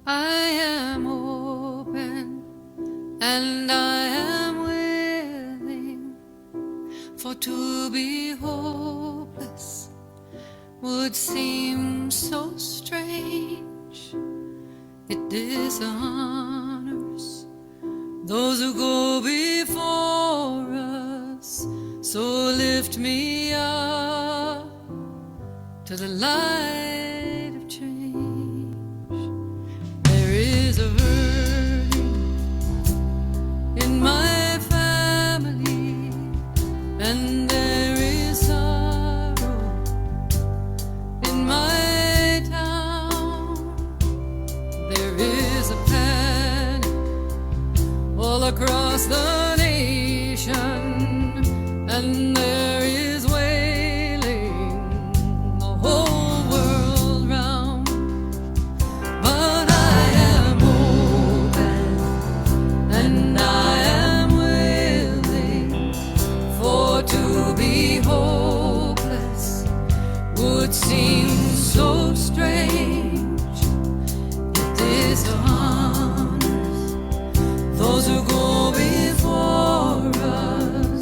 I am open and I am willing, for to be hopeless would seem so strange. It dishonors those who go before us, so lift me up to the light of change. There is a hurting in my family, and there is sorrow in my town. There is a panic all across the nation, and there is wailing the whole world round. But I am open and I am willing, for to be hopeless would seem so strange. It dishonors those who go before us,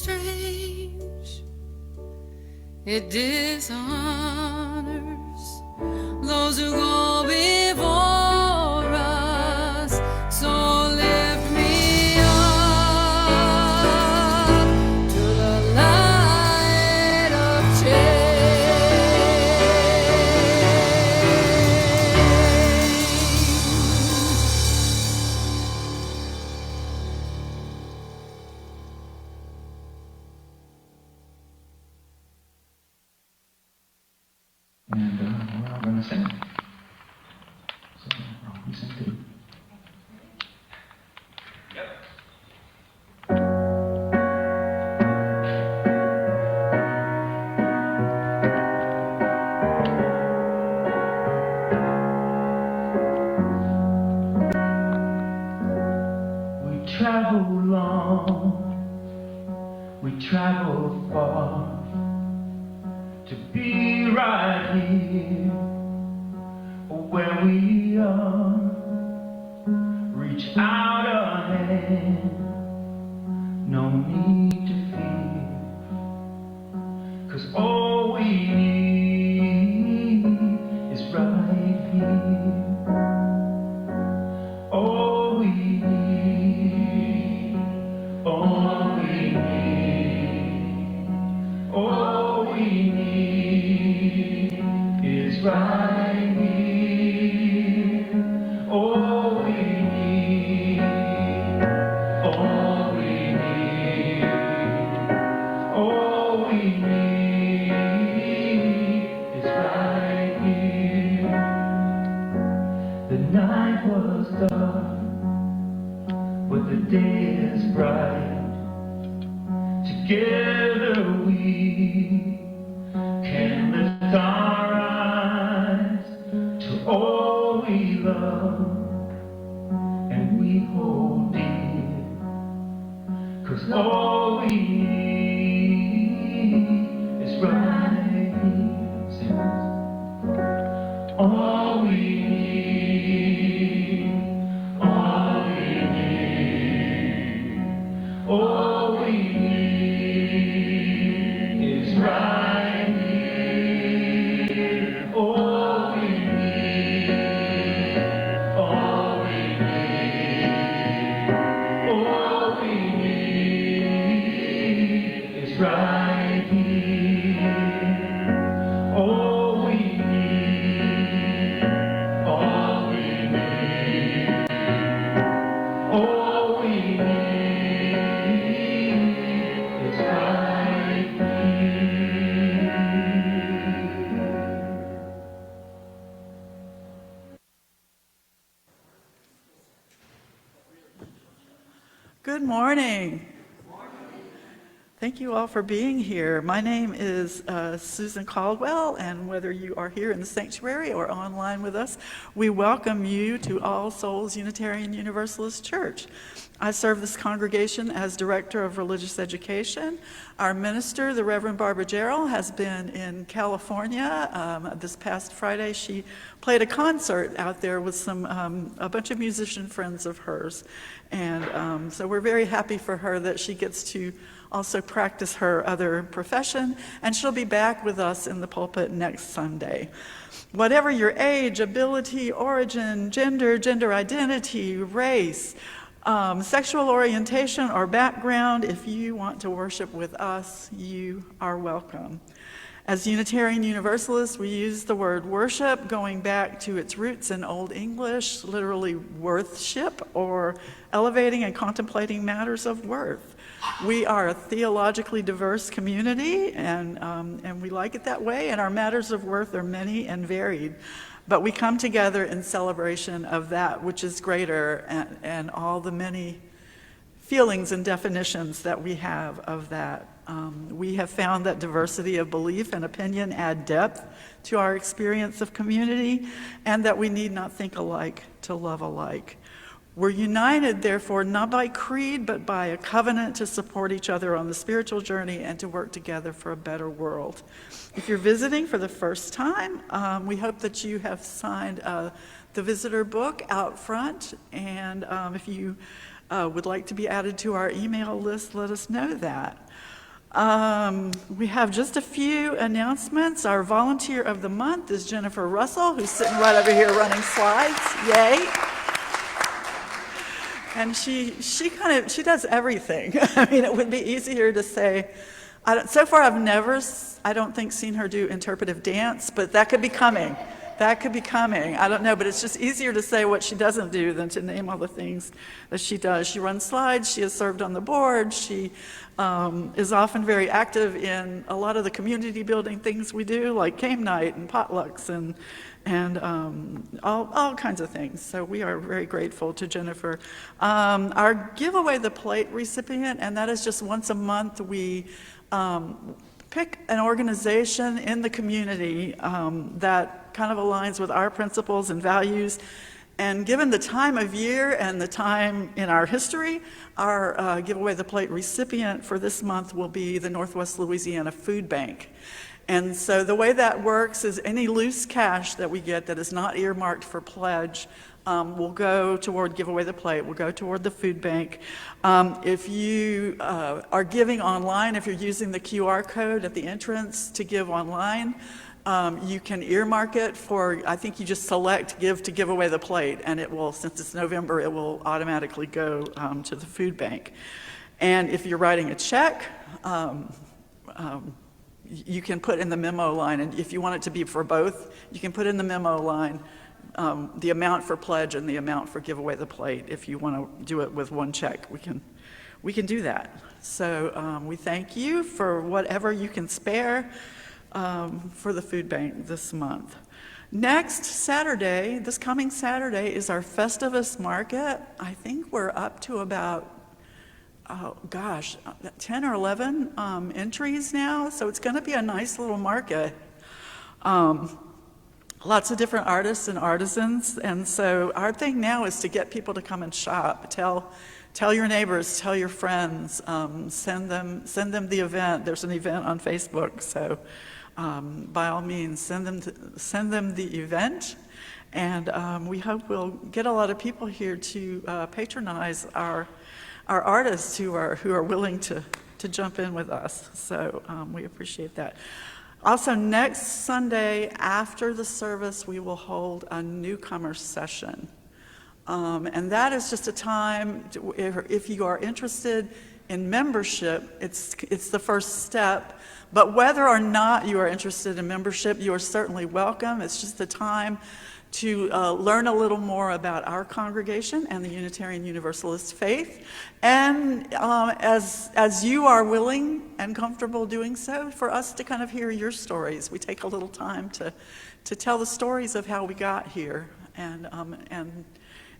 strange. It dishonors those who go before us. So lift me up to the light of And we're all going to sing. So we sing too. We travel long, we travel far, to be right here where we are. Reach out a hand, no need to fear, 'cause all we need is right here. All we need, all we need, all we need is right here. All we need, all we need, all we need is right here. The night was dark, but the day is bright. Together we can lift our eyes to all we love and we hold dear, 'cause all we need is right here. Sing this. All we need, all we need, all we need is right here. All we need, all we need, all we need is right here. All we need, all we need, all we need is right here. Good morning. Thank you all for being here. My name is Susan Caldwell, and whether you are here in the sanctuary or online with us, we welcome you to All Souls Unitarian Universalist Church. I serve this congregation as Director of Religious Education. Our minister, the Reverend Barbara Gerald, has been in California. This past Friday, she played a concert out there with a bunch of musician friends of hers. And so we're very happy for her that she gets to also practice her other profession, and she'll be back with us in the pulpit next Sunday. Whatever your age, ability, origin, gender identity, race, sexual orientation, or background, if you want to worship with us, you are welcome. As Unitarian Universalists, we use the word worship going back to its roots in Old English, literally worthship, or elevating and contemplating matters of worth. We are a theologically diverse community, and we like it that way, and our matters of worth are many and varied. But we come together in celebration of that which is greater, and all the many feelings and definitions that we have of that. We have found that diversity of belief and opinion add depth to our experience of community, and that we need not think alike to love alike. We're united, therefore, not by creed, but by a covenant to support each other on the spiritual journey and to work together for a better world. If you're visiting for the first time, we hope that you have signed the visitor book out front, and if you would like to be added to our email list, let us know that. We have just a few announcements. Our volunteer of the month is Jennifer Russell, who's sitting right over here running slides. Yay! And she does everything. I mean, it would be easier to say, so far I've never, I don't think, seen her do interpretive dance, but that could be coming. That could be coming. I don't know, but it's just easier to say what she doesn't do than to name all the things that she does. She runs slides, she has served on the board, she is often very active in a lot of the community building things we do, like game night and potlucks and all kinds of things. So we are very grateful to Jennifer. Our Giveaway the Plate recipient, and that is just once a month, we pick an organization in the community that kind of aligns with our principles and values. And given the time of year and the time in our history, our Giveaway the Plate recipient for this month will be the Northwest Louisiana Food Bank. And so the way that works is any loose cash that we get that is not earmarked for pledge will go toward Giveaway the Plate, will go toward the food bank. If you are giving online, if you're using the QR code at the entrance to give online, you can earmark it for, I think you just select Give to Giveaway the Plate, and it will, since it's November, it will automatically go to the food bank. And if you're writing a check, you can put in the memo line, and if you want it to be for both, you can put in the memo line the amount for pledge and the amount for Giveaway the Plate. If you want to do it with one check, we can do that. So we thank you for whatever you can spare for the food bank this month. Next Saturday, this coming Saturday, is our Festivus Market. I think we're up to about 10 or 11 entries now, so it's going to be a nice little market. Lots of different artists and artisans, and so our thing now is to get people to come and shop. Tell your neighbors, tell your friends, send them the event. There's an event on Facebook, so by all means, send them the event, and we hope we'll get a lot of people here to patronize our artists who are willing to jump in with us. So we appreciate that. Also, next Sunday after the service, we will hold a newcomer session. And that is just a time, if you are interested in membership, it's the first step. But whether or not you are interested in membership, you are certainly welcome. It's just a time to learn a little more about our congregation and the Unitarian Universalist faith. And as you are willing and comfortable doing so, for us to kind of hear your stories. We take a little time to tell the stories of how we got here, and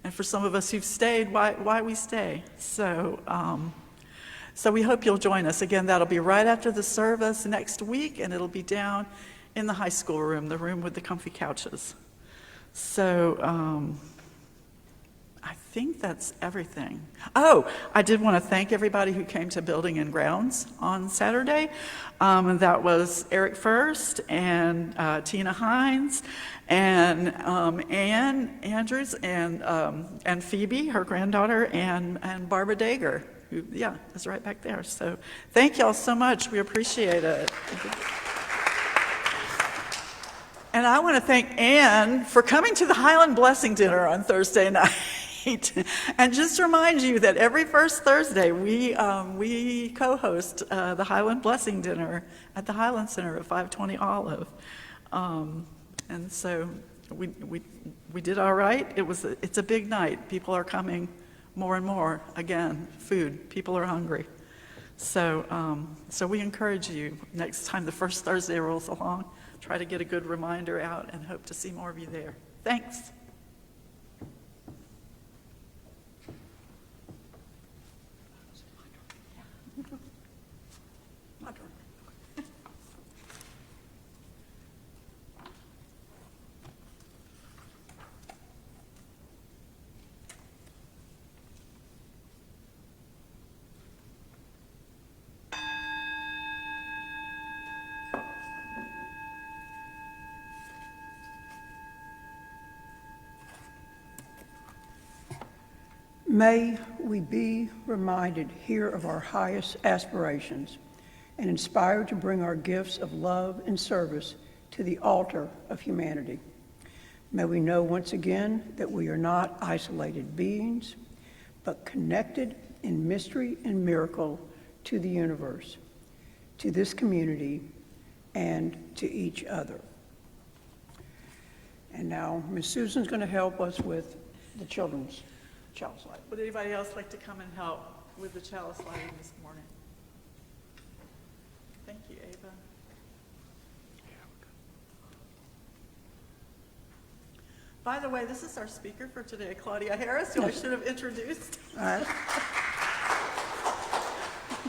for some of us who've stayed, why we stay. So we hope you'll join us. Again, that'll be right after the service next week, and it'll be down in the high school room, the room with the comfy couches. So I think that's everything. Oh, I did want to thank everybody who came to Building and Grounds on Saturday. And that was Eric First and Tina Hines and Ann Andrews and Phoebe, her granddaughter, and Barbara Dager, who, is right back there. So thank y'all so much. We appreciate it. And I want to thank Ann for coming to the Highland Blessing Dinner on Thursday night. And just to remind you that every first Thursday we co-host the Highland Blessing Dinner at the Highland Center at 520 Olive. And so we did all right. It's a big night. People are coming more and more. Again, food. People are hungry. So we encourage you, next time the first Thursday rolls along, try to get a good reminder out and hope to see more of you there. Thanks. My turn. May we be reminded here of our highest aspirations and inspired to bring our gifts of love and service to the altar of humanity. May we know once again that we are not isolated beings, but connected in mystery and miracle to the universe, to this community, and to each other. And now Ms. Susan's going to help us with the children's chalice lighting. Would anybody else like to come and help with the chalice lighting this morning? Thank you, Ava. By the way, this is our speaker for today, Claudia Harris, who I should have introduced. All right.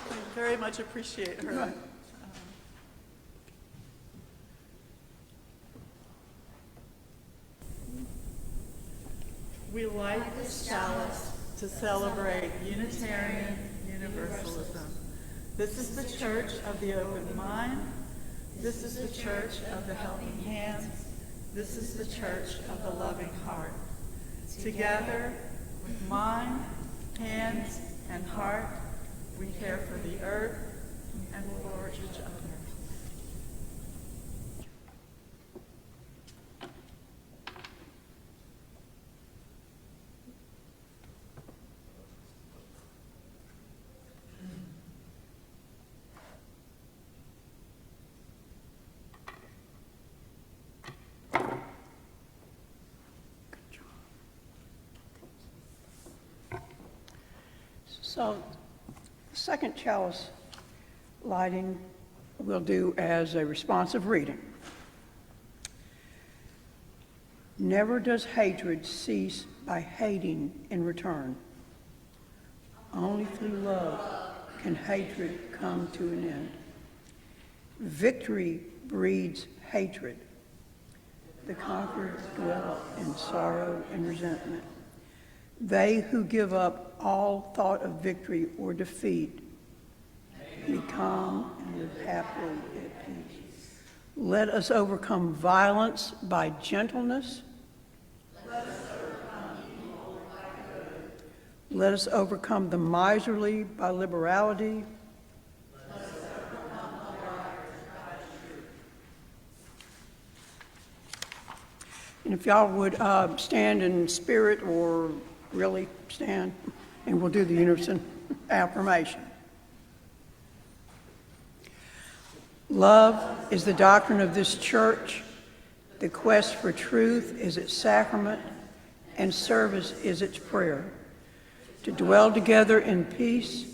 I very much appreciate her. Right. We light this chalice to celebrate Unitarian Universalism. This is the church of the open mind. This is the church of the helping hands. This is the church of the loving heart. Together, with mind, hands, and heart, we care for the earth and for each other. So, the second chalice lighting we'll do as a responsive reading. Never does hatred cease by hating in return. Only through love can hatred come to an end. Victory breeds hatred. The conquered dwell in sorrow and resentment. They who give up all thought of victory or defeat be calm and live happily at peace. Let us overcome violence by gentleness. Let us overcome the miserly by liberality. And if y'all would stand in spirit or really stand, and we'll do the unison affirmation. Love is the doctrine of this church. The quest for truth is its sacrament, and service is its prayer. To dwell together in peace,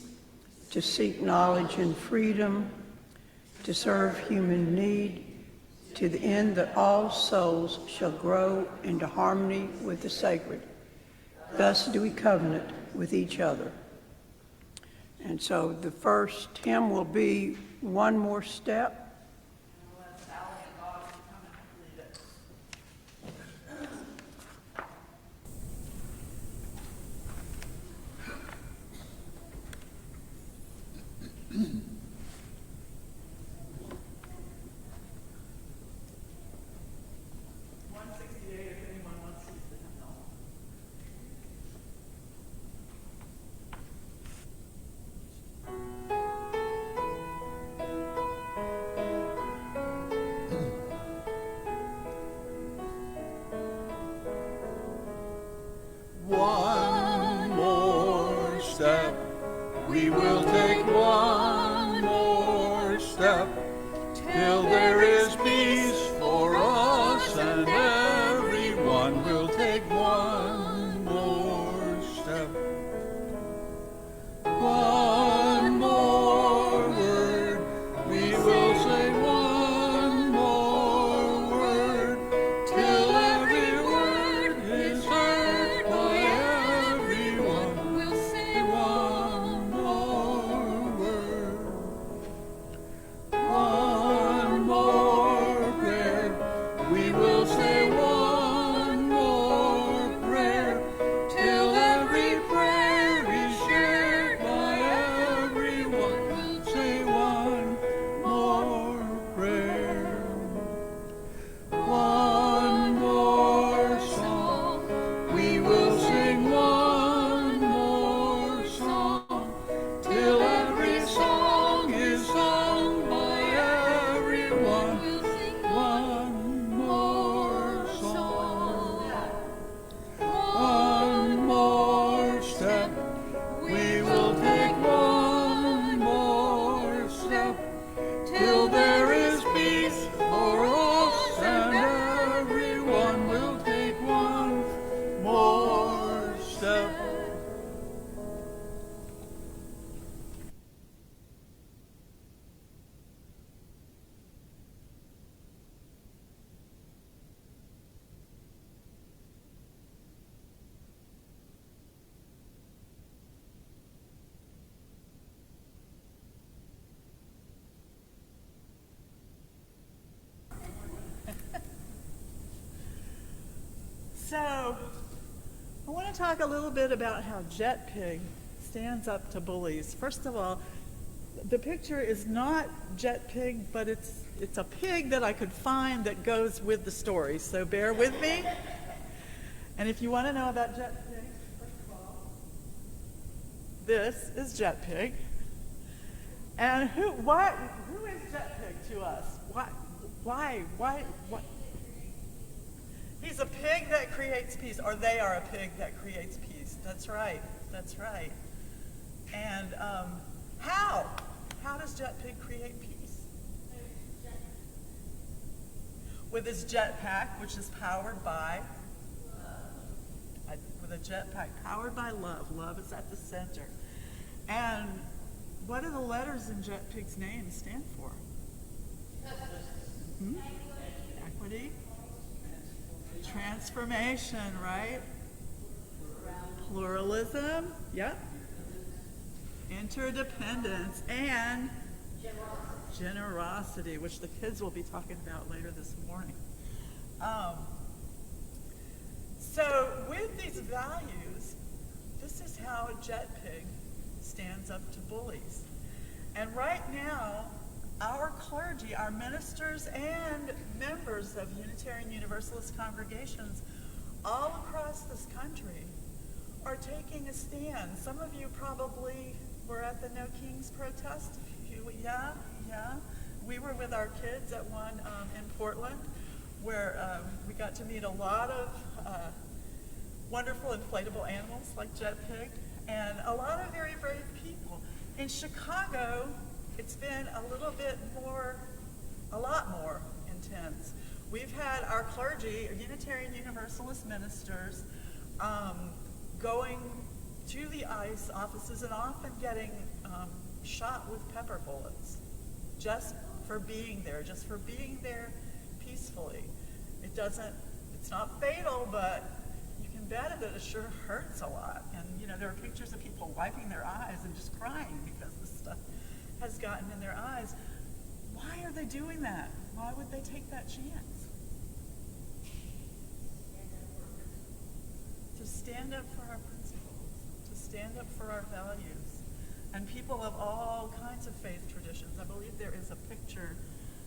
to seek knowledge and freedom, to serve human need, to the end that all souls shall grow into harmony with the sacred. Thus do we covenant with each other. And so the first hymn will be One More Step. One more step, we will take one more step, till there is peace for us and everyone will take one more step. One more word, we will say one more word, till every word is heard by everyone. We'll say one more word. One more So, I want to talk a little bit about how Jet Pig stands up to bullies. First of all, the picture is not Jet Pig, but it's a pig that I could find that goes with the story, so bear with me. And if you want to know about Jet Pig, first of all, this is Jet Pig. And who is Jet Pig to us? Why? He's a pig that creates peace, or they are a pig that creates peace. That's right. And how? How does Jet Pig create peace? With his jetpack, which is powered by love. With a jetpack powered by love. Love is at the center. And what do the letters in Jet Pig's name stand for? Equity. Transformation, right? Pluralism, yep. Interdependence, and generosity, which the kids will be talking about later this morning. So with these values, this is how Jet Pig stands up to bullies. And right now, our clergy, our ministers and members of Unitarian Universalist congregations all across this country are taking a stand. Some of you probably were at the No Kings protest. Yeah. We were with our kids at one in Portland, where we got to meet a lot of wonderful inflatable animals like Jet Pig, and a lot of very brave people. In Chicago, it's been a lot more intense. We've had our clergy, Unitarian Universalist ministers, going to the ICE offices and often getting shot with pepper bullets just for being there peacefully. It's not fatal, but you can bet that it sure hurts a lot. And there are pictures of people wiping their eyes and just crying because this stuff has gotten in their eyes. Why are they doing that? Why would they take that chance? To stand up for our principles, to stand up for our values. And people of all kinds of faith traditions. I believe there is a picture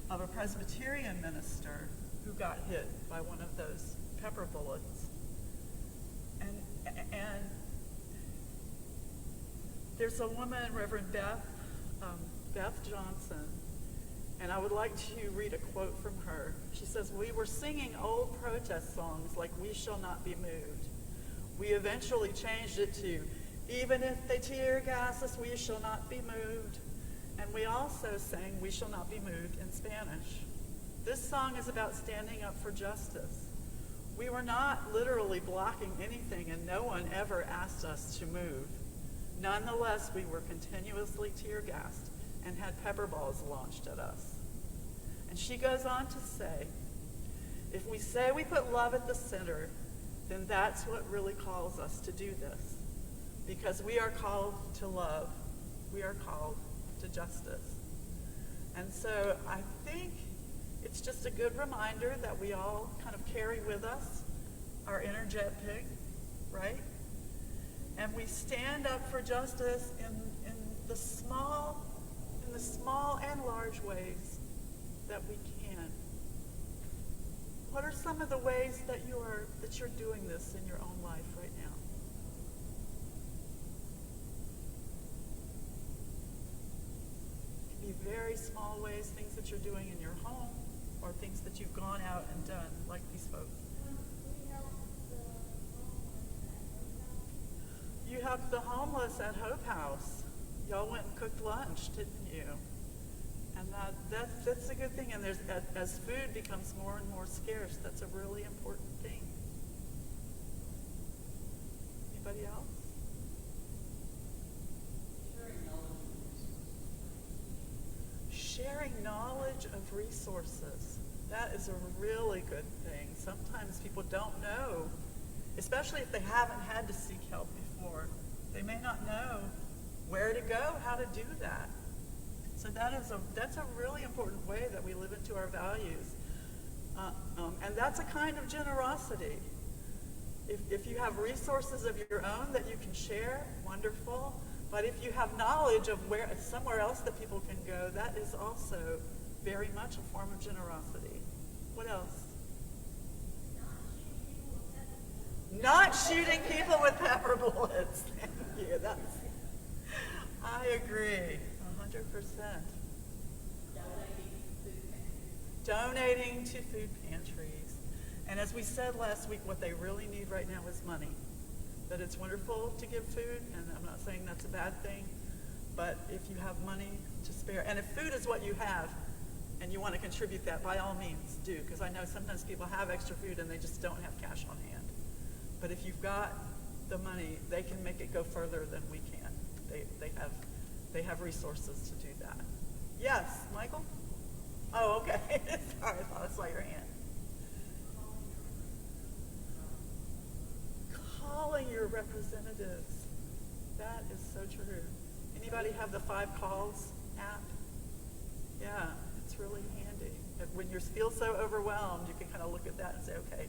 of a Presbyterian minister who got hit by one of those pepper bullets. And there's a woman, Reverend Beth Johnson, and I would like to read a quote from her. She says, "We were singing old protest songs like 'We Shall Not Be Moved.' We eventually changed it to 'Even if they tear gas us, we shall not be moved.' And we also sang 'We Shall Not Be Moved' in Spanish. This song is about standing up for justice. We were not literally blocking anything, and no one ever asked us to move. Nonetheless, we were continuously tear-gassed and had pepper balls launched at us." And she goes on to say, "If we say we put love at the center, then that's what really calls us to do this. Because we are called to love. We are called to justice." And so I think it's just a good reminder that we all kind of carry with us our inner Jet Pig, right? And we stand up for justice in the small and large ways that we can. What are some of the ways that you're doing this in your own life right now? It can be very small ways, things that you're doing in your home, or things that you've gone out and done, like these folks. You helped the homeless at Hope House. Y'all went and cooked lunch, didn't you? And that's a good thing. And as food becomes more and more scarce, that's a really important thing. Anybody else? Sharing knowledge of resources. That is a really good thing. Sometimes people don't know, especially if they haven't had to seek help before. They may not know where to go, how to do that. So that's a really important way that we live into our values. And that's a kind of generosity. If you have resources of your own that you can share, wonderful. But if you have knowledge of somewhere else that people can go, that is also very much a form of generosity. What else? Not shooting people with pepper bullets. Thank you. I agree, 100%. Donating to food pantries. And as we said last week, what they really need right now is money. That it's wonderful to give food, and I'm not saying that's a bad thing, but if you have money to spare, and if food is what you have, and you want to contribute that, by all means do, because I know sometimes people have extra food and they just don't have cash on hand. But if you've got the money, they can make it go further than we can. They have resources to do that. Yes, Michael? Oh, okay. Sorry, I thought I saw your hand. Calling your representatives. That is so true. Anybody have the 5 Calls app? Yeah, it's really handy. When you feel so overwhelmed, you can kind of look at that and say, okay,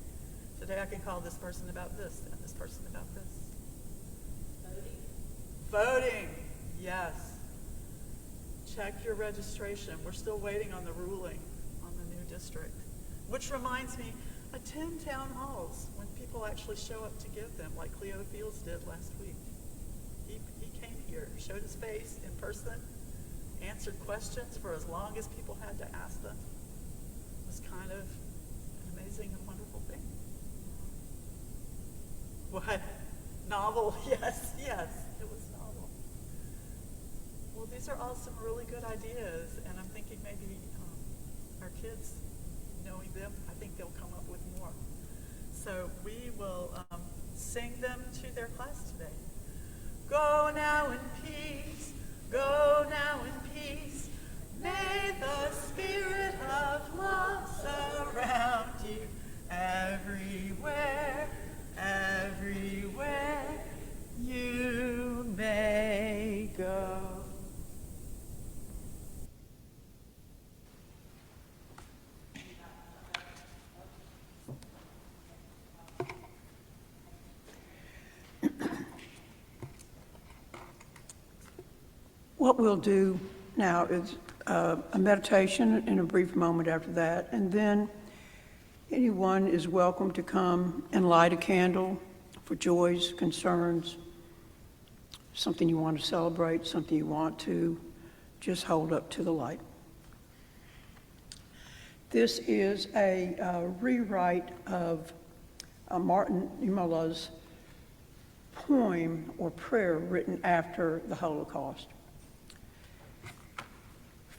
today I can call this person about this and this person about this. Voting, yes. Check your registration. We're still waiting on the ruling on the new district. Which reminds me, attend town halls when people actually show up to give them, like Cleo Fields did last week. He came here, showed his face in person, answered questions for as long as people had to ask them. It was kind of an amazing and wonderful thing. What? Novel? Yes, it was novel. Well, these are all some really good ideas, and I'm thinking maybe our kids, knowing them, I think they'll come up with more. So we will sing them to their class today. Go now in peace, go now in peace. May the spirit of love surround you everywhere, everywhere you may go. What we'll do now is a meditation in a brief moment after that, and then anyone is welcome to come and light a candle for joys, concerns, something you want to celebrate, something you want to just hold up to the light. This is a rewrite of Martin Niemöller's poem or prayer written after the Holocaust.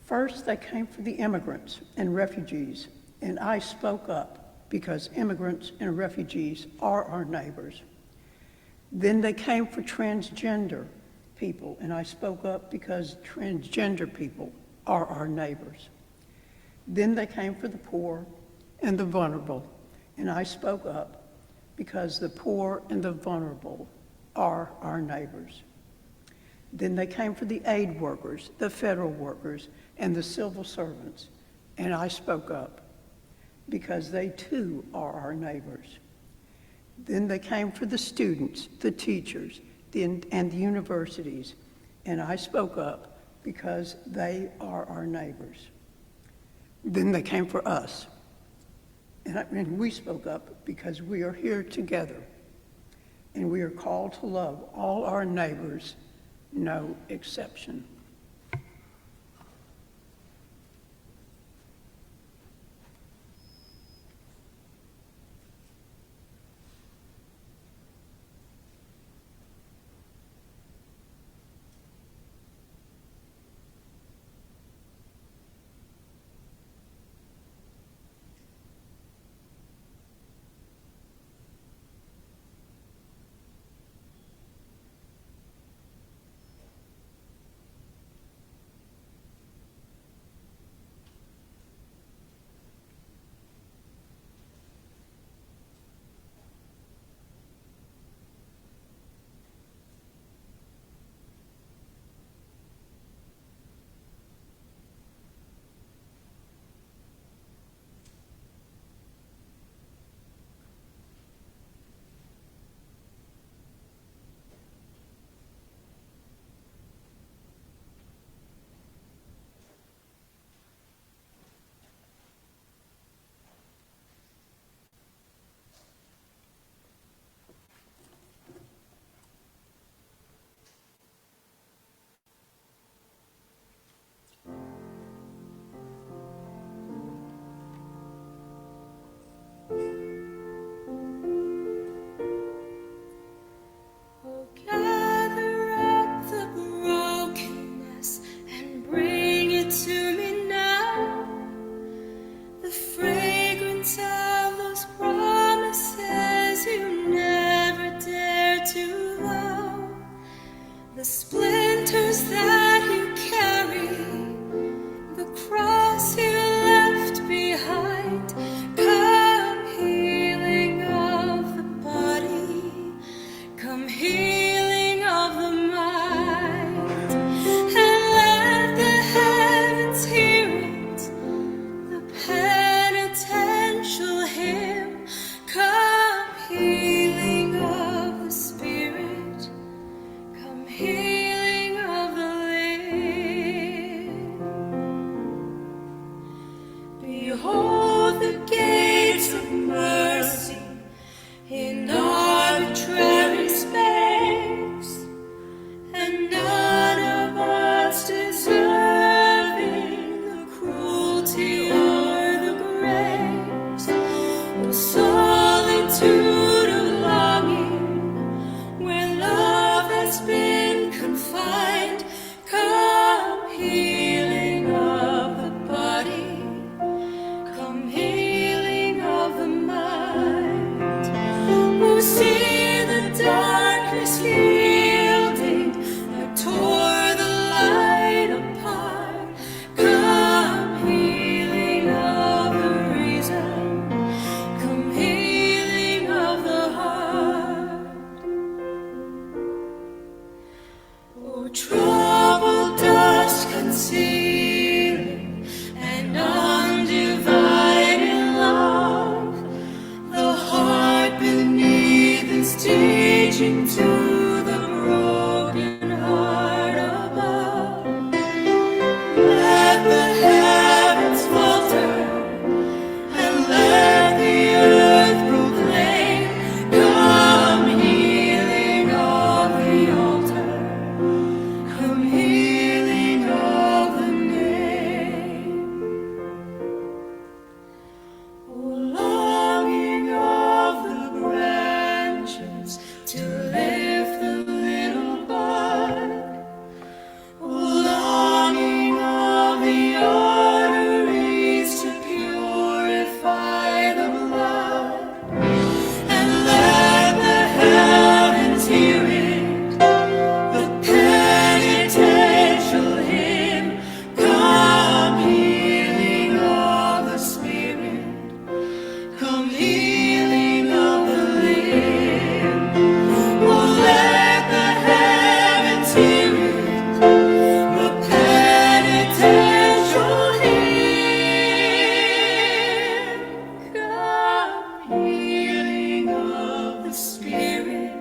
First, they came for the immigrants and refugees, and I spoke up because immigrants and refugees are our neighbors. Then they came for transgender people, and I spoke up because transgender people are our neighbors. Then they came for the poor and the vulnerable, and I spoke up because the poor and the vulnerable are our neighbors. Then they came for the aid workers, the federal workers, and the civil servants, and I spoke up because they too are our neighbors. Then they came for the students, the teachers, and the universities, and I spoke up because they are our neighbors. Then they came for us, and we spoke up because we are here together, and we are called to love all our neighbors, no exception. hold the gates of mercy in arbitrary space, and none of us deserving the cruelty or the grace. Oh, solitude of longing, where love has been confined, come healing of the body, come healing of the mind. Oh, see the darkness yielding, that tore the light apart. Come healing of the reason, come healing of the heart. Oh, troubled dust concealing and undivided love, the heart beneath is teaching to the broken heart above. Let the heavens falter and let the earth proclaim, come healing of the altar, come healing of the name. Oh, longing of the branches to lift the little bud. Oh, longing of the arteries to purify the blood. And let the heavens hear it, the penitential hymn, come healing of the spirit, come healing of the limb. Oh, let the heavens hear it, the penitential hymn, come healing of the spirit,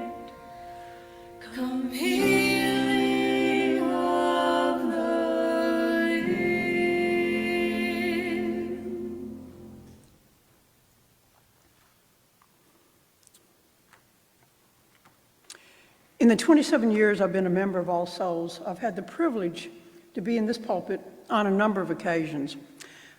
come healing of the limb. In the 27 years I've been a member of All Souls, I've had the privilege to be in this pulpit on a number of occasions.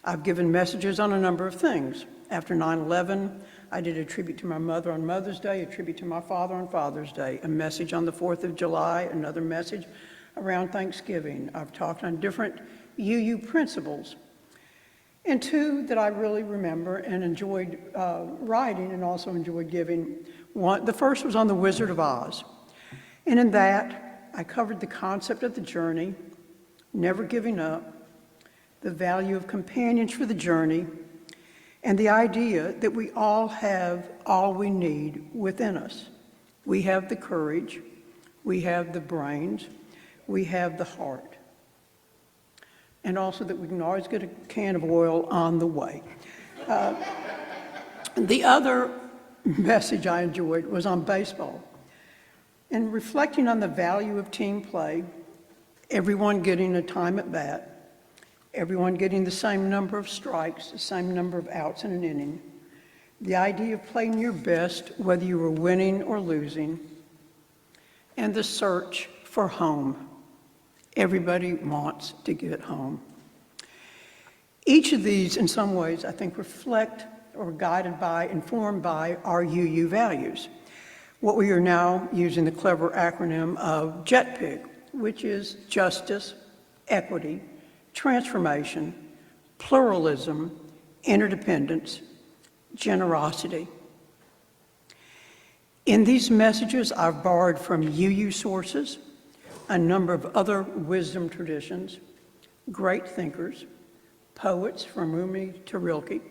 I've given messages on a number of things. After 9/11, I did a tribute to my mother on Mother's Day, a tribute to my father on Father's Day, a message on the 4th of July, another message around Thanksgiving. I've talked on different UU principles. And two that I really remember and enjoyed writing and also enjoyed giving. The first was on the Wizard of Oz. And in that, I covered the concept of the journey, never giving up, the value of companions for the journey, and the idea that we all have all we need within us. We have the courage, we have the brains, we have the heart. And also that we can always get a can of oil on the way. The other message I enjoyed was on baseball. And reflecting on the value of team play, everyone getting a time at bat, everyone getting the same number of strikes, the same number of outs in an inning, the idea of playing your best whether you were winning or losing, and the search for home. Everybody wants to get home. Each of these, in some ways, I think reflect or guided by, informed by our UU values. What we are now using the clever acronym of JETPIG, which is justice, equity, transformation, pluralism, interdependence, generosity. In these messages, I've borrowed from UU sources, a number of other wisdom traditions, great thinkers, poets from Rumi to Rilke,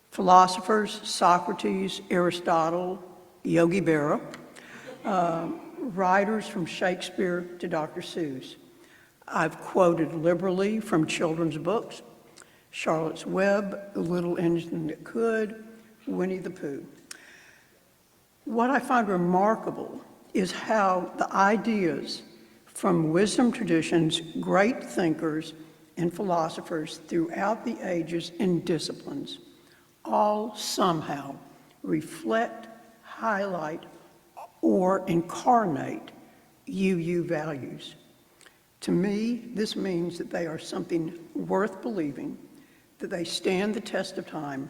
philosophers, Socrates, Aristotle, Yogi Berra, writers from Shakespeare to Dr. Seuss. I've quoted liberally from children's books, Charlotte's Web, The Little Engine That Could, Winnie the Pooh. What I find remarkable is how the ideas from wisdom traditions, great thinkers, and philosophers throughout the ages and disciplines all somehow reflect, highlight, or incarnate UU values. To me, this means that they are something worth believing, that they stand the test of time,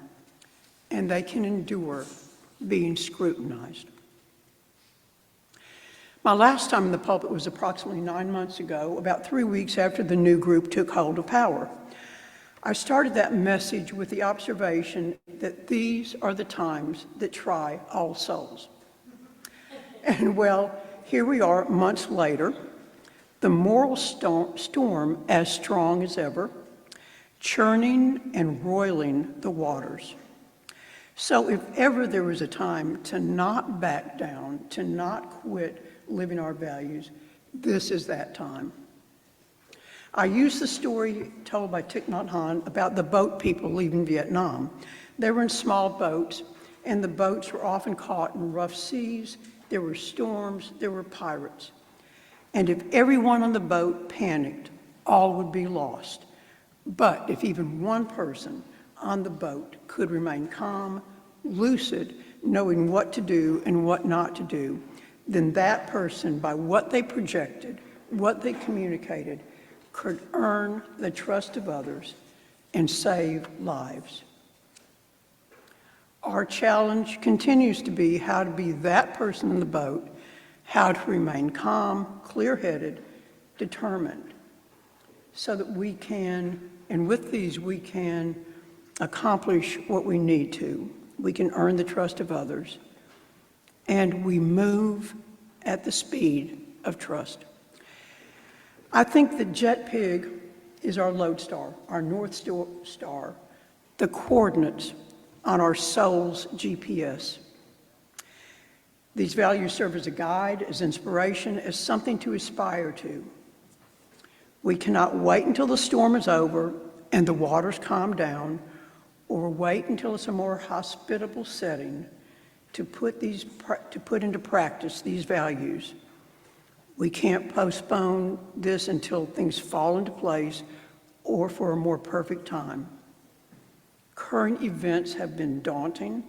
and they can endure being scrutinized. My last time in the pulpit was approximately 9 months ago, about 3 weeks after the new group took hold of power. I started that message with the observation that these are the times that try all souls. And well, here we are months later, the moral storm as strong as ever, churning and roiling the waters. So if ever there was a time to not back down, to not quit living our values, this is that time. I use the story told by Thich Nhat Hanh about the boat people leaving Vietnam. They were in small boats, and the boats were often caught in rough seas. There were storms, there were pirates. And if everyone on the boat panicked, all would be lost. But if even one person on the boat could remain calm, lucid, knowing what to do and what not to do, then that person, by what they projected, what they communicated, could earn the trust of others and save lives. Our challenge continues to be how to be that person in the boat, how to remain calm, clear-headed, determined, so that we can, and with these we can accomplish what we need to. We can earn the trust of others, and we move at the speed of trust. I think the jet pig is our lodestar, our North Star, the coordinates on our soul's GPS. These values serve as a guide, as inspiration, as something to aspire to. We cannot wait until the storm is over and the waters calm down, or wait until it's a more hospitable setting to put into practice these values. We can't postpone this until things fall into place or for a more perfect time. Current events have been daunting,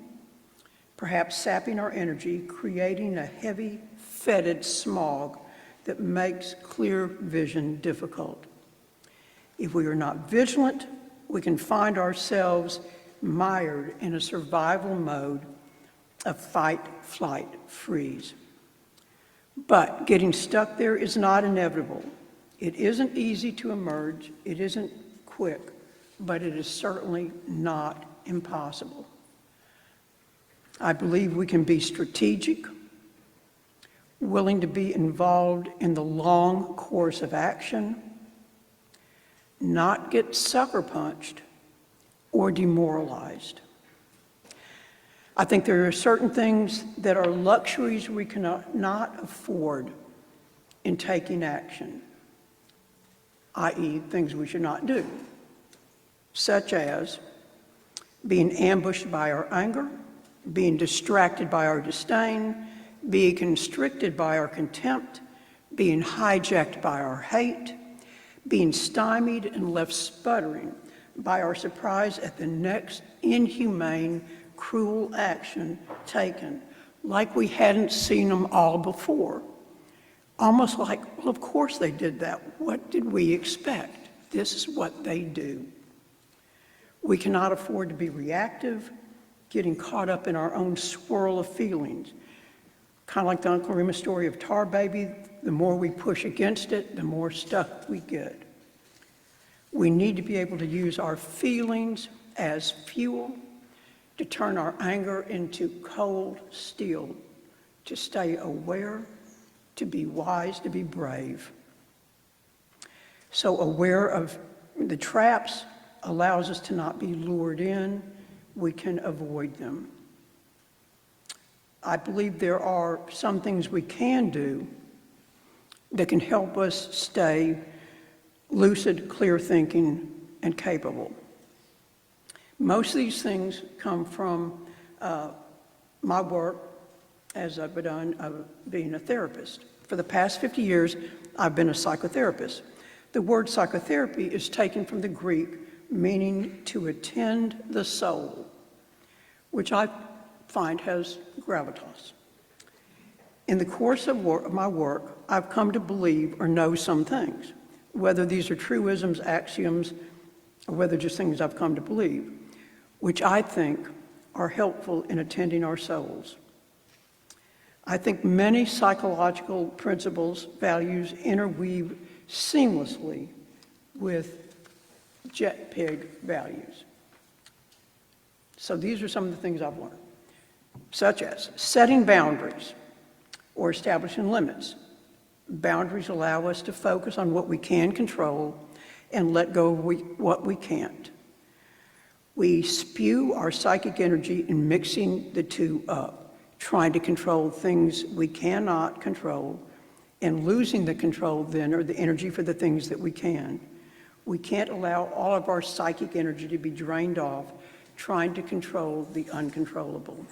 perhaps sapping our energy, creating a heavy, fetid smog that makes clear vision difficult. If we are not vigilant, we can find ourselves mired in a survival mode of fight, flight, freeze. But getting stuck there is not inevitable. It isn't easy to emerge, it isn't quick, but it is certainly not impossible. I believe we can be strategic, willing to be involved in the long course of action, not get sucker punched or demoralized. I think there are certain things that are luxuries we cannot not afford in taking action, i.e. things we should not do, such as being ambushed by our anger, being distracted by our disdain, being constricted by our contempt, being hijacked by our hate, being stymied and left sputtering by our surprise at the next inhumane, cruel action taken, like we hadn't seen them all before. Almost like, well, of course they did that. What did we expect? This is what they do. We cannot afford to be reactive, getting caught up in our own swirl of feelings. Kind of like the Uncle Remus story of Tar Baby, the more we push against it, the more stuck we get. We need to be able to use our feelings as fuel to turn our anger into cold steel, to stay aware, to be wise, to be brave. So aware of the traps allows us to not be lured in. We can avoid them. I believe there are some things we can do that can help us stay lucid, clear thinking, and capable. Most of these things come from my work as I've done of being a therapist. For the past 50 years, I've been a psychotherapist. The word psychotherapy is taken from the Greek meaning to attend the soul, which I find has gravitas. In the course of my work, I've come to believe or know some things, whether these are truisms, axioms, or whether just things I've come to believe, which I think are helpful in attending our souls. I think many psychological principles, values interweave seamlessly with JPEG values. So these are some of the things I've learned, such as setting boundaries or establishing limits. Boundaries allow us to focus on what we can control and let go of what we can't. We spew our psychic energy in mixing the two up, trying to control things we cannot control and losing the control then, or the energy for the things that we can. We can't allow all of our psychic energy to be drained off trying to control the uncontrollable.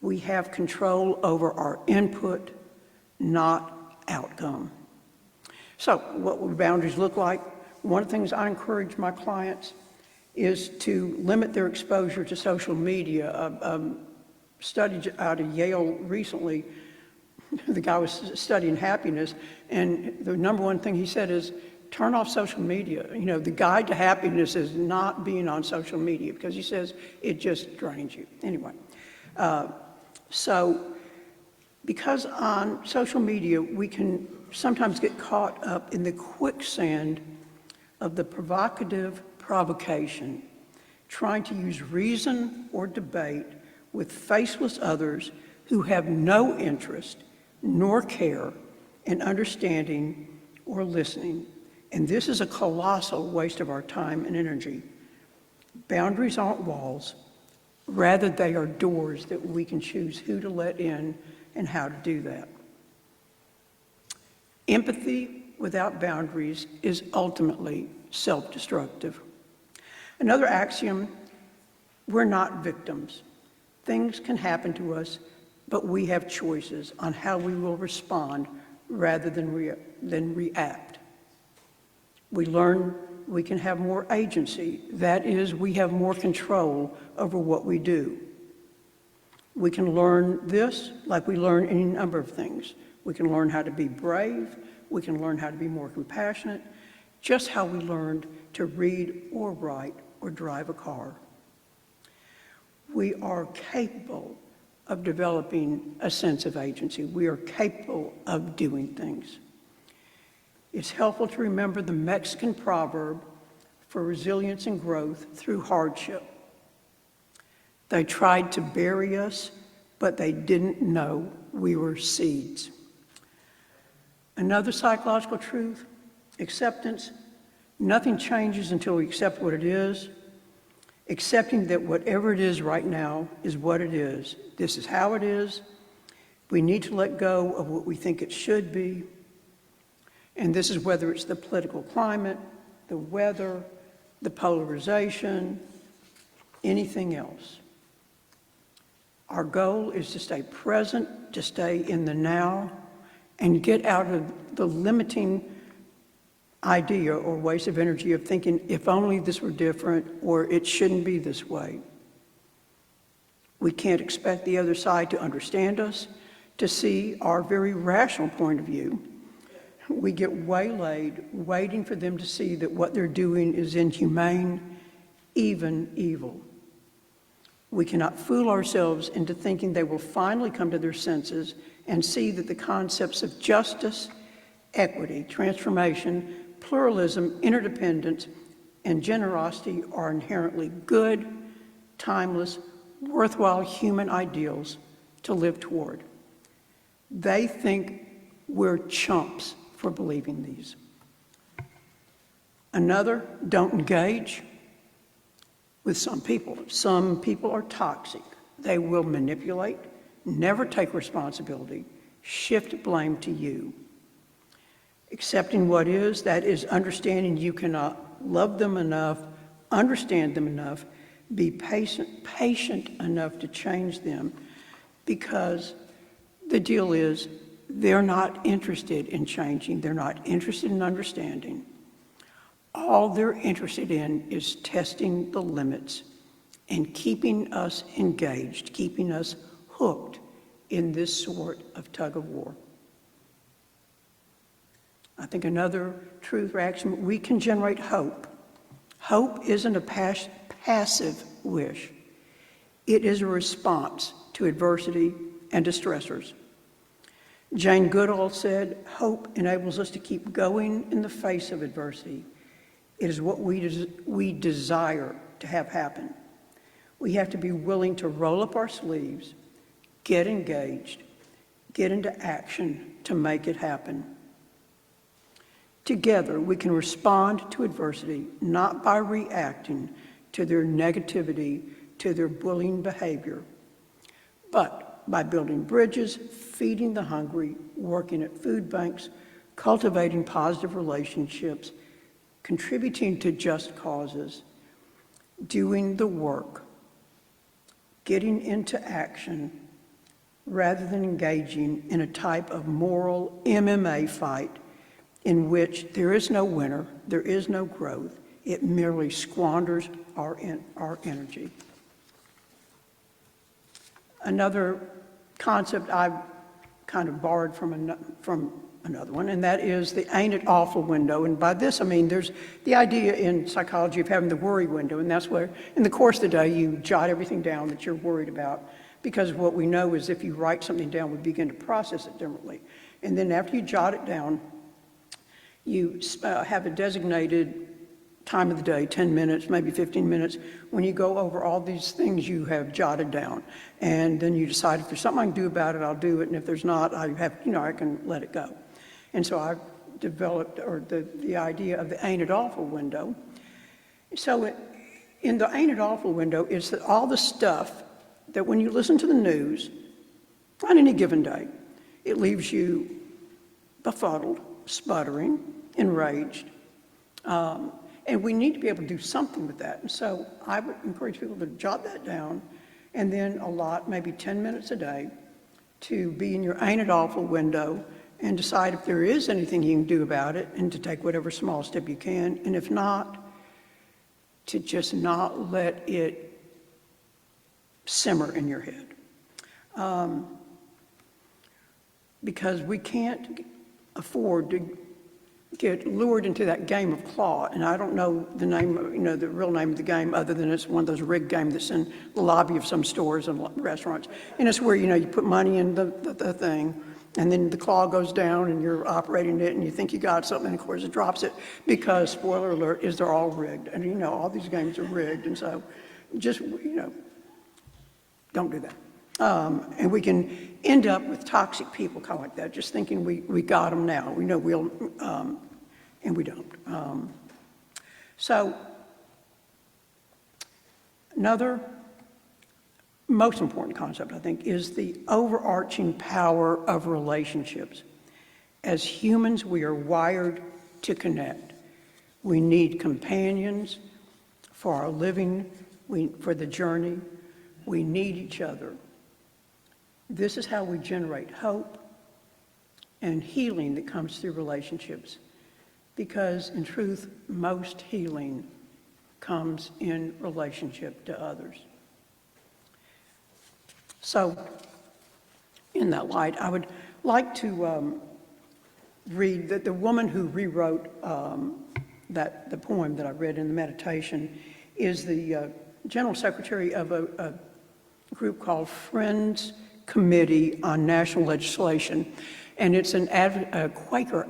We have control over our input, not outcome. So what would boundaries look like? One of the things I encourage my clients is to limit their exposure to social media. A study out of Yale recently, the guy was studying happiness, and the number one thing he said is, turn off social media. You know, the guide to happiness is not being on social media, because he says it just drains you. Anyway, so because on social media we can sometimes get caught up in the quicksand of the provocative provocation, trying to use reason or debate with faceless others who have no interest nor care in understanding or listening. And this is a colossal waste of our time and energy. Boundaries aren't walls. Rather, they are doors that we can choose who to let in and how to do that. Empathy without boundaries is ultimately self-destructive. Another axiom, we're not victims. Things can happen to us, but we have choices on how we will respond rather than react. We learn we can have more agency. That is, we have more control over what we do. We can learn this like we learn any number of things. We can learn how to be brave. We can learn how to be more compassionate, just how we learned to read or write or drive a car. We are capable of developing a sense of agency. We are capable of doing things. It's helpful to remember the Mexican proverb for resilience and growth through hardship. They tried to bury us, but they didn't know we were seeds. Another psychological truth, acceptance. Nothing changes until we accept what it is. Accepting that whatever it is right now is what it is. This is how it is. We need to let go of what we think it should be. And this is whether it's the political climate, the weather, the polarization, anything else. Our goal is to stay present, to stay in the now, and get out of the limiting idea or waste of energy of thinking, if only this were different, or it shouldn't be this way. We can't expect the other side to understand us, to see our very rational point of view. We get waylaid, waiting for them to see that what they're doing is inhumane, even evil. We cannot fool ourselves into thinking they will finally come to their senses and see that the concepts of justice, equity, transformation, pluralism, interdependence, and generosity are inherently good, timeless, worthwhile human ideals to live toward. They think we're chumps for believing these. Another, don't engage with some people. Some people are toxic. They will manipulate, never take responsibility, shift blame to you. Accepting what is, that is understanding you cannot love them enough, understand them enough, be patient enough to change them, because the deal is They're not interested in changing. They're not interested in understanding. All they're interested in is testing the limits and keeping us engaged, keeping us hooked in this sort of tug of war. I think another truth reaction, we can generate hope. Hope isn't a passive wish. It is a response to adversity and to stressors. Jane Goodall said, hope enables us to keep going in the face of adversity. It is what we desire to have happen. We have to be willing to roll up our sleeves, get engaged, get into action to make it happen. Together, we can respond to adversity not by reacting to their negativity, to their bullying behavior, but by building bridges, feeding the hungry, working at food banks, cultivating positive relationships, contributing to just causes, doing the work, getting into action, rather than engaging in a type of moral MMA fight in which there is no winner, there is no growth. It merely squanders our energy. Another concept I've kind of borrowed from another one, and that is the ain't it awful window. And by this I mean there's the idea in psychology of having the worry window, and that's where in the course of the day you jot everything down that you're worried about, because what we know is if you write something down, we begin to process it differently. And then after you jot it down, you have a designated time of the day, 10 minutes, maybe 15 minutes, when you go over all these things you have jotted down. And then you decide if there's something I can do about it, I'll do it. And if there's not, I can let it go. And so I've developed the idea of the ain't it awful window. So in the ain't it awful window is that all the stuff that when you listen to the news on any given day, it leaves you befuddled, sputtering, enraged. And we need to be able to do something with that. And so I would encourage people to jot that down and then allot maybe 10 minutes a day to be in your ain't it awful window and decide if there is anything you can do about it and to take whatever small step you can. And if not, to just not let it simmer in your head. Because we can't afford to get lured into that game of claw, and I don't know the name, the real name of the game, other than it's one of those rigged games that's in the lobby of some stores and restaurants, and it's where you put money in the thing, and then the claw goes down, and you're operating it, and you think you got something, and of course it drops it, because spoiler alert is they're all rigged, and all these games are rigged, and so just don't do that. And we can end up with toxic people kind of like that, just thinking we got them now. We know we'll, and we don't. So another most important concept, I think, is the overarching power of relationships. As humans, we are wired to connect. We need companions for our living, for the journey. We need each other. This is how we generate hope and healing that comes through relationships. Because in truth, most healing comes in relationship to others. So, in that light, I would like to read that the woman who rewrote the poem that I read in the meditation is the General Secretary of a group called Friends Committee on National Legislation, and it's a Quaker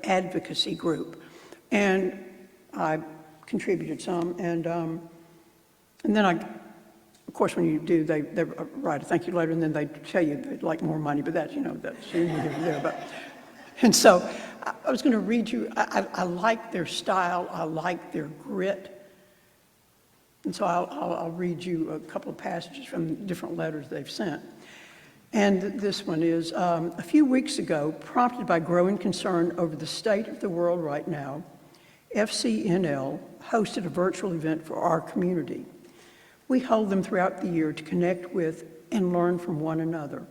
advocacy group. And I contributed some, and then of course, when you do, they write a thank you letter, and then they tell you they'd like more money, but that's that's here and there. But and so I was going to read you. I like their style. I like their grit. And so I'll read you a couple of passages from different letters they've sent. And this one is, a few weeks ago, prompted by growing concern over the state of the world right now, FCNL hosted a virtual event for our community. We hold them throughout the year to connect with and learn from one another.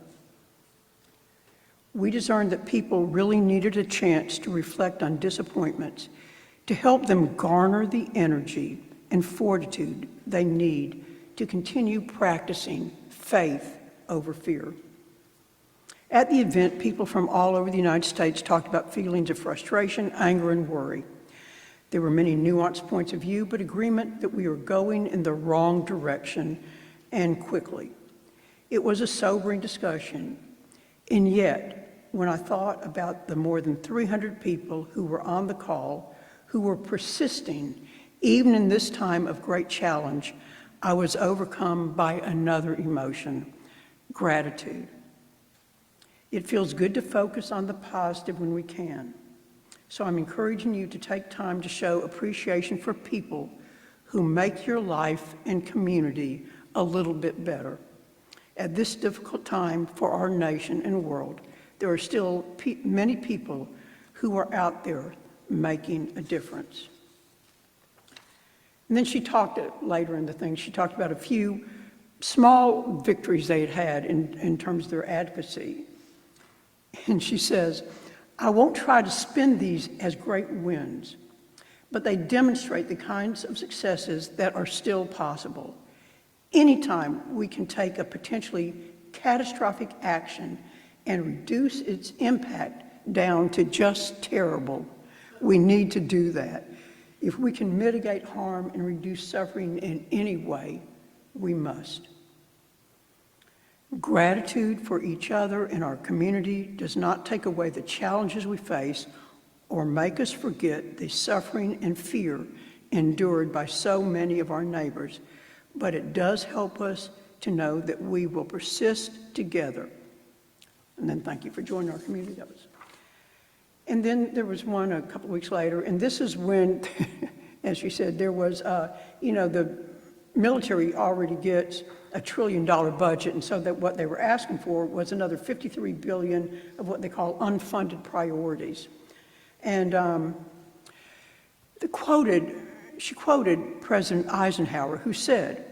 We discerned that people really needed a chance to reflect on disappointments to help them garner the energy and fortitude they need to continue practicing faith over fear. At the event, people from all over the United States talked about feelings of frustration, anger, and worry. There were many nuanced points of view, but agreement that we were going in the wrong direction and quickly. It was a sobering discussion, and yet, when I thought about the more than 300 people who were on the call, who were persisting, even in this time of great challenge, I was overcome by another emotion, gratitude. It feels good to focus on the positive when we can. So I'm encouraging you to take time to show appreciation for people who make your life and community a little bit better. At this difficult time for our nation and world, there are still many people who are out there making a difference. And then she talked later in the thing, she talked about a few small victories they had in terms of their advocacy. And she says, I won't try to spin these as great wins, but they demonstrate the kinds of successes that are still possible. Anytime we can take a potentially catastrophic action and reduce its impact down to just terrible, we need to do that. If we can mitigate harm and reduce suffering in any way, we must. Gratitude for each other and our community does not take away the challenges we face or make us forget the suffering and fear endured by so many of our neighbors, but it does help us to know that we will persist together. And then thank you for joining our community. And then there was one a couple of weeks later, and this is when, as she said, there was, the military already gets a $1 trillion budget, and so that what they were asking for was another $53 billion of what they call unfunded priorities. And she quoted President Eisenhower, who said,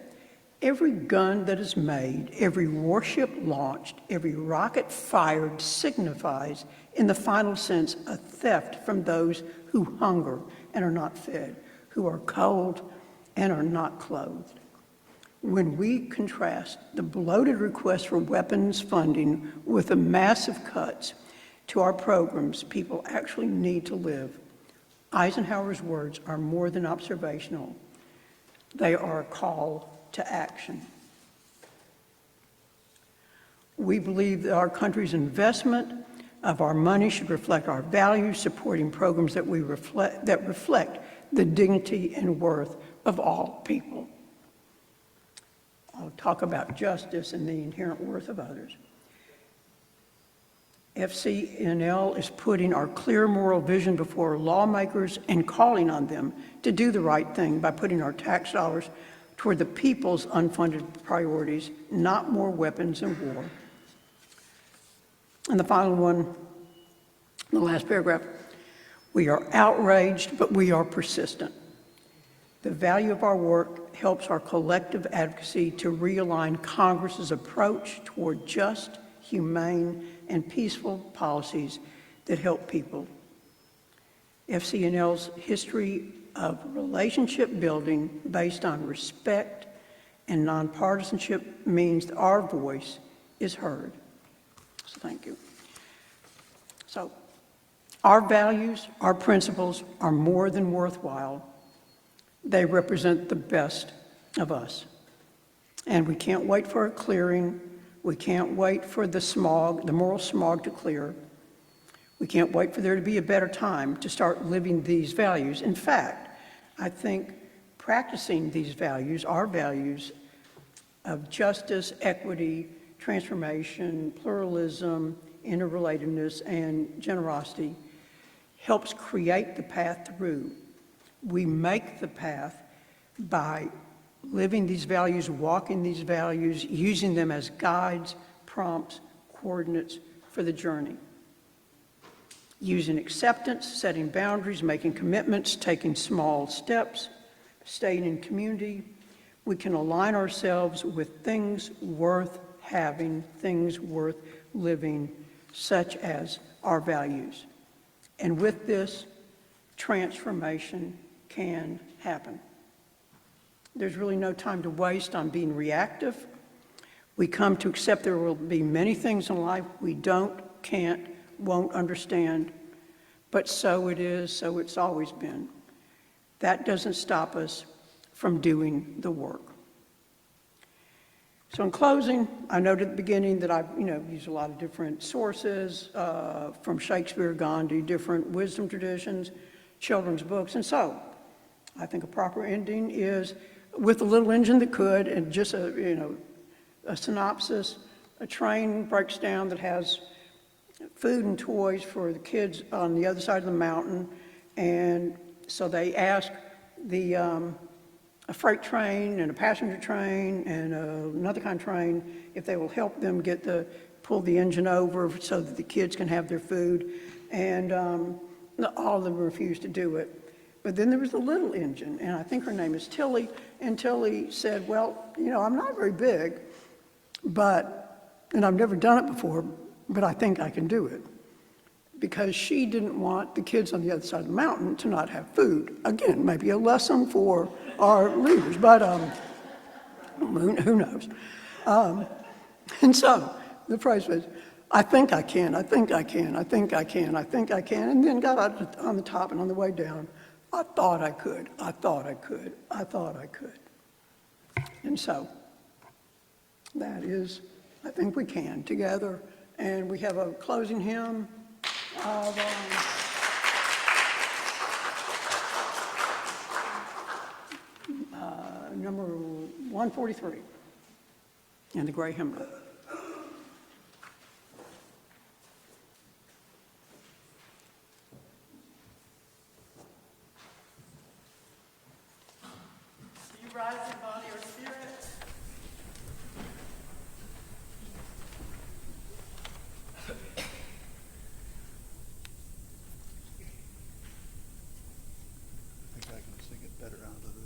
"Every gun that is made, every warship launched, every rocket fired signifies, in the final sense, a theft from those who hunger and are not fed, who are cold and are not clothed." When we contrast the bloated request for weapons funding with the massive cuts to our programs people actually need to live, Eisenhower's words are more than observational. They are a call to action. We believe that our country's investment of our money should reflect our values, supporting programs that reflect the dignity and worth of all people. I'll talk about justice and the inherent worth of others. FCNL is putting our clear moral vision before lawmakers and calling on them to do the right thing by putting our tax dollars toward the people's unfunded priorities, not more weapons and war. And the final one, the last paragraph, we are outraged, but we are persistent. The value of our work helps our collective advocacy to realign Congress's approach toward just, humane, and peaceful policies that help people. FCNL's history of relationship building based on respect and nonpartisanship means that our voice is heard. So thank you. So our values, our principles are more than worthwhile. They represent the best of us. And we can't wait for a clearing. We can't wait for the smog, the moral smog to clear. We can't wait for there to be a better time to start living these values. In fact, I think practicing these values, our values of justice, equity, transformation, pluralism, interrelatedness, and generosity helps create the path through. We make the path by living these values, walking these values, using them as guides, prompts, coordinates for the journey. Using acceptance, setting boundaries, making commitments, taking small steps, staying in community, we can align ourselves with things worth having, things worth living such as our values. And with this, transformation can happen. There's really no time to waste on being reactive. We come to accept there will be many things in life we don't, can't, won't understand, but so it is, so it's always been. That doesn't stop us from doing the work. So in closing, I noted at the beginning that I've used a lot of different sources, from Shakespeare, Gandhi, different wisdom traditions, children's books, and so I think a proper ending is with a little engine that could, and just a synopsis. A train breaks down that has food and toys for the kids on the other side of the mountain, and so they ask a freight train and a passenger train and another kind of train if they will help them pull the engine over so that the kids can have their food, and all of them refused to do it. But then there was a little engine, and I think her name is Tilly, and Tilly said, well, I'm not very big, and I've never done it before, but I think I can do it. Because she didn't want the kids on the other side of the mountain to not have food. Again, maybe a lesson for our leaders, but who knows? And so the phrase was, I think I can, I think I can, I think I can, I think I can, and then got out on the top, and on the way down, I thought I could, I thought I could, I thought I could. And so that is, I think we can together, and we have a closing hymn of number 143 in the gray hymnal. Do you rise in body or spirit? I think I can sing it better out of this.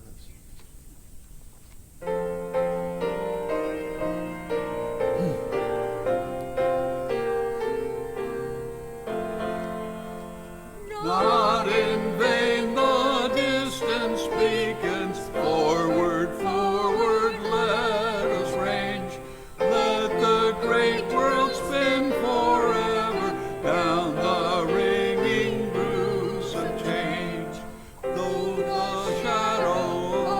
Not in vain the distance beacons, forward, forward, let us range. Let the great world spin forever down the ringing grooves of change. Though the shadow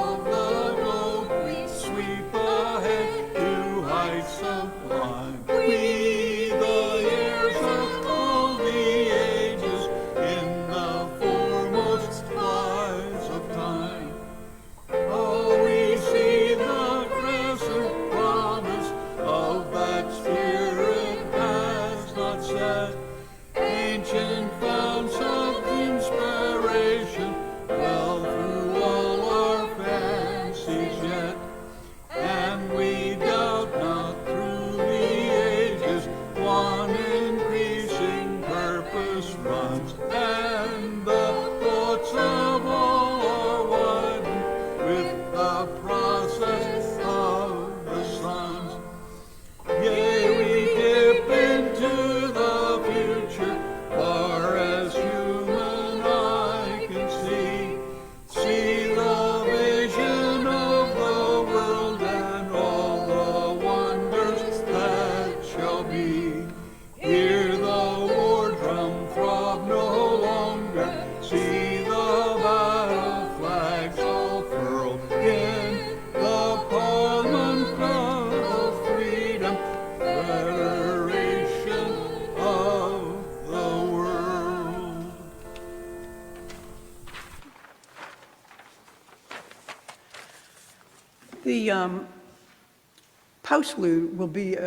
of the globe we sweep ahead to heights sublime, we, the heirs of all the ages, in the foremost flies of time. Oh, we see the crescent promise of that spirit has not set. Ancient founts of inspiration well through all our fancies yet. And we doubt not through the ages one increasing purpose runs, and the thoughts of all are widened with the process of the suns. Yea, we dip into the future, far as human eye can see the vision of the world and all the wonders that shall be. Hear the war drum throb no longer, see the battle flags all furled in the Parliament of freedom, federation of the world. The postlude will be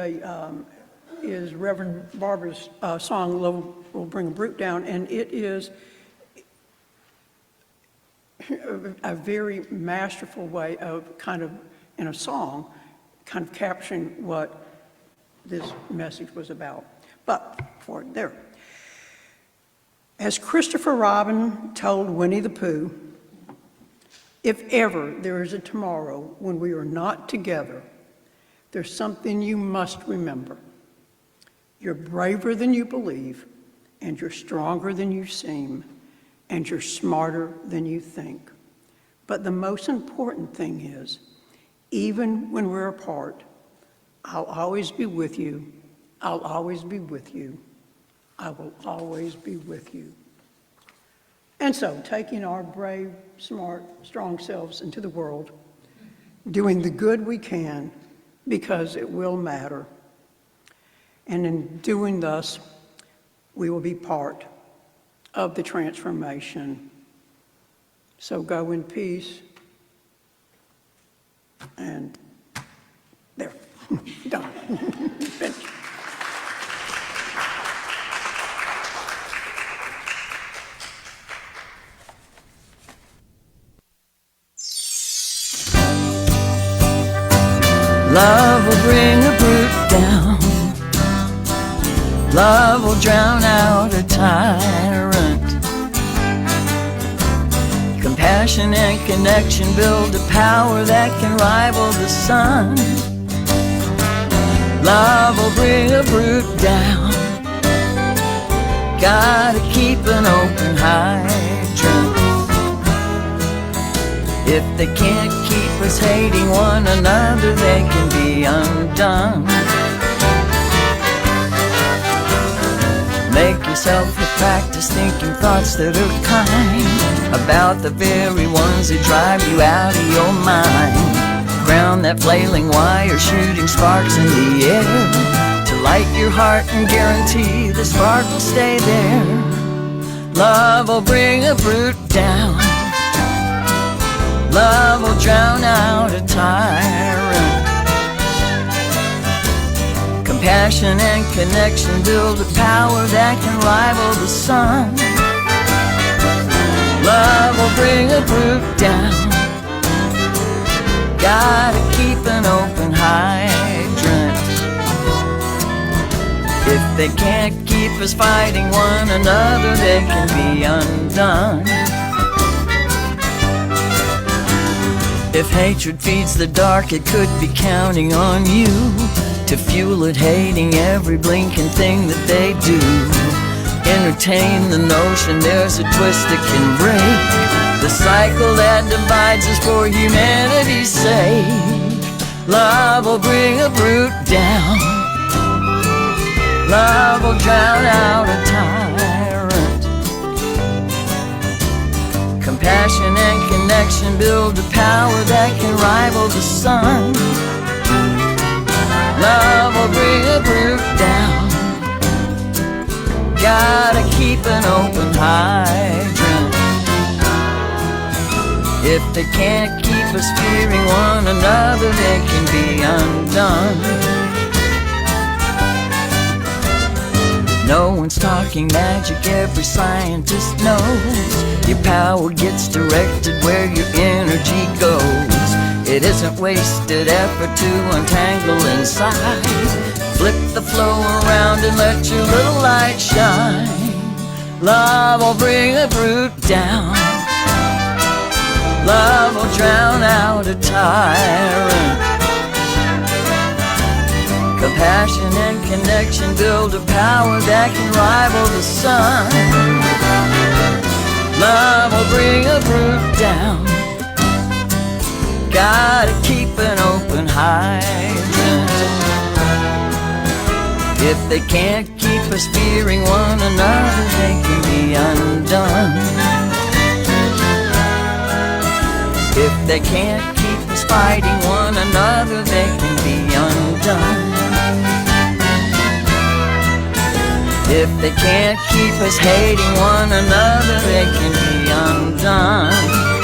is Reverend Barbara's song, Love Will Bring a Brute Down, and it is a very masterful way of kind of, in a song, kind of capturing what this message was about. But for there. As Christopher Robin told Winnie the Pooh, if ever there is a tomorrow when we are not together, there's something you must remember. You're braver than you believe, and you're stronger than you seem, and you're smarter than you think. But the most important thing is, even when we're apart, I'll always be with you. I'll always be with you. I will always be with you. And so, taking our brave, smart, strong selves into the world, doing the good we can because it will matter. And in doing thus, we will be part of the transformation. So go in peace. And there, done. Finished. Love will bring a brute down. Love will drown out a tyrant. Compassion and connection build a power that can rival the sun. Love will bring a brute down. Gotta keep an open hydrant. If they can't keep us hating one another, they can be undone. Make yourself a practice thinking thoughts that are kind about the very ones that drive you out of your mind. Ground that flailing wire, shooting sparks in the air to light your heart and guarantee the spark will stay there. Love will bring a brute down. Love will drown out a tyrant. Compassion and connection build a power that can rival the sun. Love will bring a brute down. Gotta keep an open hydrant. If they can't keep us fighting one another, they can be undone. If hatred feeds the dark, it could be counting on you to fuel it, hating every blinking thing that they do. Entertain the notion there's a twist that can break the cycle that divides us for humanity's sake. Love will bring a brute down. Love will drown out a tyrant. Compassion and connection build a power that can rival the sun. Love will bring a brute down. Gotta keep an open hydrant. If they can't keep us fearing one another, they can be undone. No one's talking magic, every scientist knows your power gets directed where your energy goes. It isn't wasted effort to untangle inside. Flip the flow around and let your little light shine. Love will bring a brute down. Love will drown out a tyrant. Compassion and connection build a power that can rival the sun. Love will bring a brute down. Gotta keep an open hydrant. If they can't keep us fearing one another, they can be undone. If they can't keep us fighting one another, they can be undone. If they can't keep us hating one another, they can be undone.